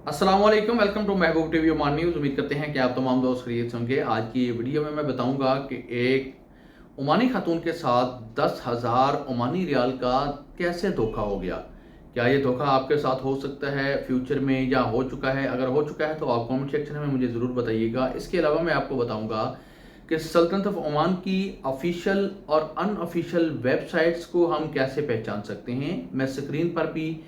अस्सलाम वालेकुम, welcome to Mehboob TV Oman news. उम्मीद करते हैं कि आप तमाम दोस्त खैरियत से होंगे। आज की ये वीडियो में मैं बताऊंगा कि एक ओमानी खातून के साथ 10,000 ओमानी रियाल का कैसे धोखा हो गया। क्या ये धोखा आपके साथ हो सकता है फ्यूचर में या हो चुका है? अगर हो चुका है तो आप कमेंट सेक्शन में मुझे ज़रूर बताइएगा। इसके अलावा मैं आपको बताऊँगा कि सल्तनत ऑफ ओमान की ऑफिशियल और अनऑफिशियल वेबसाइट्स को हम कैसे पहचान सकते हैं। मैं स्क्रीन पर भी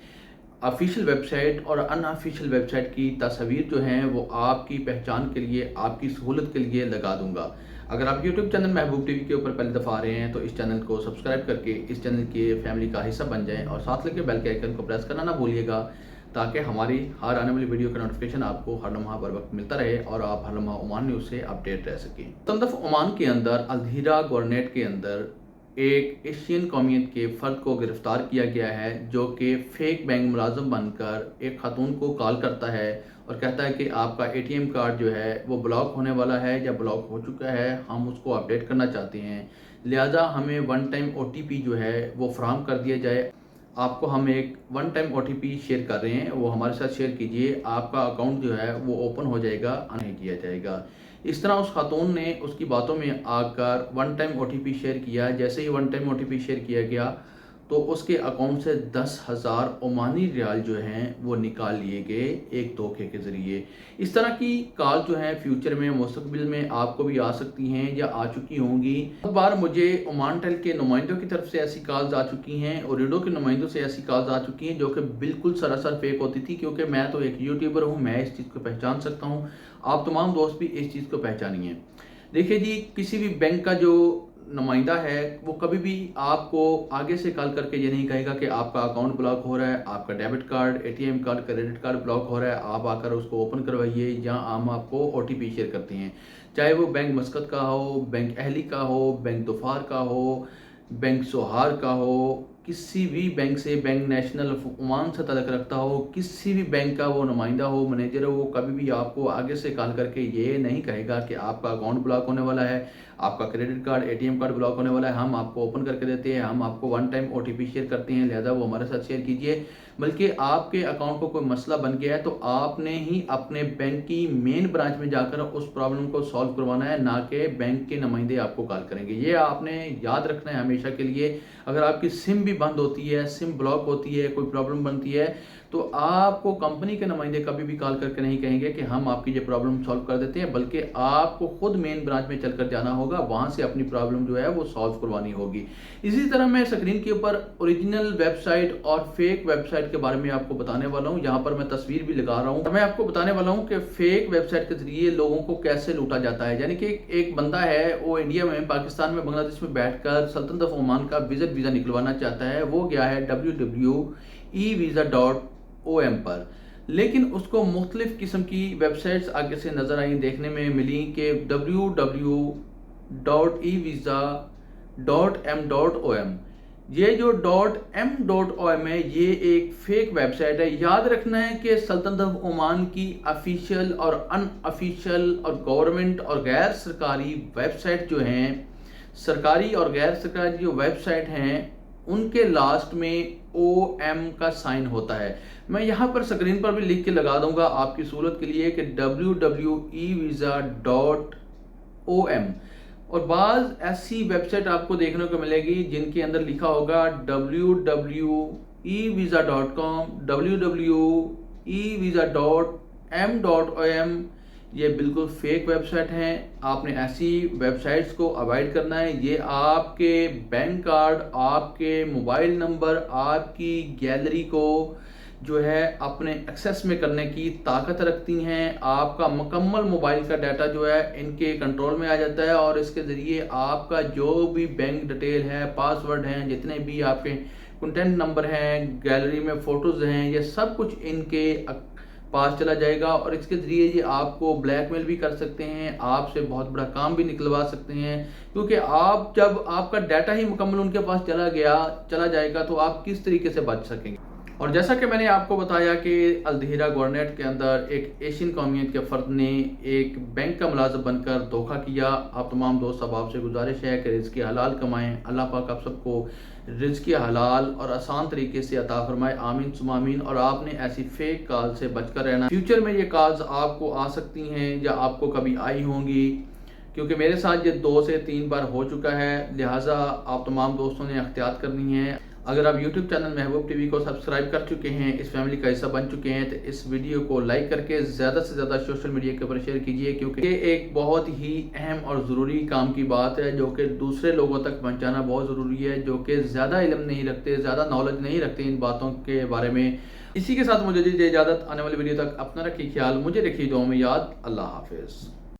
ऑफिशियल वेबसाइट और अनऑफिशियल वेबसाइट की तस्वीर जो हैं वो आपकी पहचान के लिए, आपकी सहूलत के लिए लगा दूंगा। अगर आप यूट्यूब चैनल महबूब टीवी के ऊपर पहली दफ़ा आ रहे हैं तो इस चैनल को सब्सक्राइब करके इस चैनल के फैमिली का हिस्सा बन जाएं और साथ लेके बेल के आइकन को प्रेस करना ना भूलिएगा, ताकि हमारी हर आने वाली वीडियो का नोटिफिकेशन आपको हर लम्हा बर वक्त मिलता रहे और आप हर लम्हा ओमान न्यूज़ से अपडेट रह सकें। तंदफ ओमान के अंदर अल्धीरा गवर्नेट के अंदर एक एशियन कौमियत के फ़र्द को गिरफ़्तार किया गया है, जो कि फ़ेक बैंक मुलाज़म बनकर एक खातून को कॉल करता है और कहता है कि आपका एटीएम कार्ड जो है वो ब्लॉक होने वाला है या ब्लॉक हो चुका है, हम उसको अपडेट करना चाहते हैं, लिहाजा हमें वन टाइम ओटीपी जो है वो फराहम कर दिया जाए। आपको हम एक वन टाइम ओटीपी शेयर कर रहे हैं, वो हमारे साथ शेयर कीजिए, आपका अकाउंट जो है वो ओपन हो जाएगा, नहीं किया जाएगा। इस तरह उस खातून ने उसकी बातों में आकर वन टाइम ओटीपी शेयर किया। जैसे ही वन टाइम ओटीपी शेयर किया गया तो उसके अकाउंट से 10,000 ओमानी रियाल जो हैं वो निकाल लिए गए एक धोखे के ज़रिए। इस तरह की कॉल जो है फ्यूचर में मुस्तकबिल में आपको भी आ सकती हैं या आ चुकी होंगी। एक बार मुझे ओमान टेल के नुमाइंदों की तरफ से ऐसी कॉल्स आ चुकी हैं और रेडो के नुमाइंदों से ऐसी कॉल्स आ चुकी हैं जो कि बिल्कुल सरासर फेक होती थी, क्योंकि मैं तो एक यूट्यूबर हूँ, मैं इस चीज़ को पहचान सकता हूँ। आप तमाम दोस्त भी इस चीज़ को पहचानिए। देखिए जी, किसी भी बैंक का जो नुमाइंदा है वो कभी भी आपको आगे से कॉल करके ये नहीं कहेगा कि आपका अकाउंट ब्लॉक हो रहा है, आपका debit card, ATM card, credit card block हो रहा है, आप आकर उसको ओपन करवाइए, या हम आपको ओटीपी शेयर करते हैं। चाहे वो बैंक मस्कत का हो, बैंक अहली का हो, बैंक दुफार का हो, बैंक सोहार का हो, किसी भी बैंक से, बैंक नेशनल ऑफ ओमान से तल्लुक़ रखता हो, किसी भी बैंक का वो नुमाइंदा हो, मैनेजर हो, वो कभी भी आपको आगे से कॉल करके ये नहीं कहेगा कि आपका अकाउंट ब्लॉक होने वाला है, आपका credit card, ATM card block होने वाला है, हम आपको ओपन करके देते हैं, हम आपको वन टाइम ओटीपी शेयर करते हैं, लिहाजा वो हमारे साथ शेयर कीजिए। बल्कि आपके अकाउंट को कोई मसला बन गया है तो आपने ही अपने बैंक की मेन ब्रांच में जाकर उस प्रॉब्लम को सॉल्व करवाना है, ना कि बैंक के नुमाइंदे आपको कॉल करेंगे। ये आपने याद रखना है हमेशा के लिए। अगर आपकी सिम भी बंद होती है, सिम ब्लॉक होती है, कोई प्रॉब्लम बनती है, तो आपको कंपनी के नुमाइंदे कभी भी कॉल करके नहीं कहेंगे कि हम आपकी ये प्रॉब्लम सॉल्व कर देते हैं, बल्कि आपको खुद मेन ब्रांच में चलकर जाना होगा, वहां से अपनी प्रॉब्लम जो है वो सॉल्व करवानी होगी। इसी तरह मैं स्क्रीन के ऊपर ओरिजिनल वेबसाइट और फेक वेबसाइट के बारे में आपको बताने वाला हूं। यहाँ पर मैं तस्वीर भी लगा रहा हूँ। मैं आपको बताने वाला हूँ कि फेक वेबसाइट के जरिए लोगों को कैसे लूटा जाता है। यानी कि एक बंदा है, वो इंडिया में, पाकिस्तान में, बांग्लादेश में बैठकर सल्तनत ऑफ ओमान का विजिट वीज़ा निकलवाना चाहता है। वो गया है www.evisa.om पर, लेकिन उसको मुख्तलिफ किस्म की वेबसाइट्स आगे से नज़र आई, देखने में मिली कि www.evisa.m.om, ये जो .m.om है ये एक फेक वेबसाइट है। याद रखना है कि सल्तनत ऑफ ओमान की ऑफिशियल और अनऑफिशियल और गवर्नमेंट और गैर सरकारी वेबसाइट जो हैं, सरकारी और गैर सरकारी जो वेबसाइट हैं, उनके लास्ट में OM का साइन होता है। मैं यहाँ पर स्क्रीन पर भी लिख के लगा दूंगा आपकी सहूलत के लिए कि www.evisa.om, और बाज़ ऐसी वेबसाइट आपको देखने को मिलेगी जिनके अंदर लिखा होगा www.evisa.com, www.evisa.m.om। ये बिल्कुल फेक वेबसाइट हैं। आपने ऐसी वेबसाइट्स को अवॉइड करना है। ये आपके बैंक कार्ड, आपके मोबाइल नंबर, आपकी गैलरी को जो है अपने एक्सेस में करने की ताकत रखती हैं। आपका मुकम्मल मोबाइल का डाटा जो है इनके कंट्रोल में आ जाता है, और इसके ज़रिए आपका जो भी बैंक डिटेल है, पासवर्ड हैं, जितने भी आपके कंटेंट नंबर हैं, गैलरी में फ़ोटोज़ हैं, ये सब कुछ इनके पास चला जाएगा, और इसके ज़रिए ये आपको ब्लैकमेल भी कर सकते हैं, आपसे बहुत बड़ा काम भी निकलवा सकते हैं। क्योंकि आप जब आपका डाटा ही मुकम्मल उनके पास चला जाएगा तो आप किस तरीके से बच सकेंगे। اور جیسا کہ میں نے آپ کو بتایا کہ الدہیرہ گورنیٹ کے اندر ایک ایشین قومیت کے فرد نے ایک بینک کا ملازم بن کر دھوکہ کیا۔ آپ تمام دوست احباب سے گزارش ہے کہ رزق حلال کمائیں، اللہ پاک آپ سب کو رزق حلال اور آسان طریقے سے عطا فرمائے، آمین ثم آمین۔ اور آپ نے ایسی فیک کال سے بچ کر رہنا، فیوچر میں یہ کالز آپ کو آ سکتی ہیں یا آپ کو کبھی آئی ہوں گی، کیونکہ میرے ساتھ یہ 2 سے 3 بار ہو چکا ہے، لہٰذا آپ تمام دوستوں نے احتیاط کرنی ہے۔ اگر آپ یوٹیوب چینل محبوب ٹی وی کو سبسکرائب کر چکے ہیں، اس فیملی کا حصہ بن چکے ہیں، تو اس ویڈیو کو لائک کر کے زیادہ سے زیادہ سوشل میڈیا کے اوپر شیئر کیجئے، کیونکہ یہ ایک بہت ہی اہم اور ضروری کام کی بات ہے جو کہ دوسرے لوگوں تک پہنچانا بہت ضروری ہے، جو کہ زیادہ علم نہیں رکھتے، زیادہ نالج نہیں رکھتے ان باتوں کے بارے میں۔ اسی کے ساتھ مجھے دیجیے اجازت، آنے والی ویڈیو تک اپنا رکھیے خیال، مجھے رکھیے دعاؤں میں یاد۔ اللہ حافظ۔